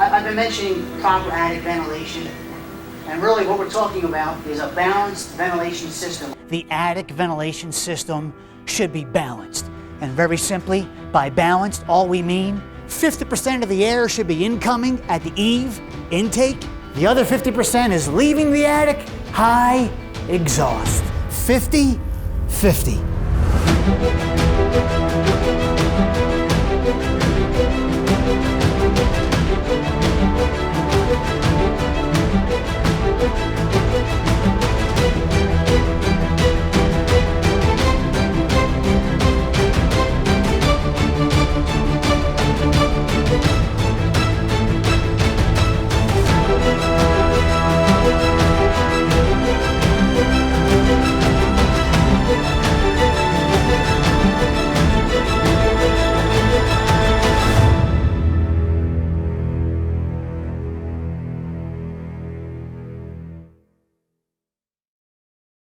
I've been mentioning proper attic ventilation, and really what we're talking about is a balanced ventilation system. The attic ventilation system should be balanced. And very simply, by balanced, all we mean 50% of the air should be incoming at the eave, intake. The other 50% is leaving the attic, high exhaust. 50-50.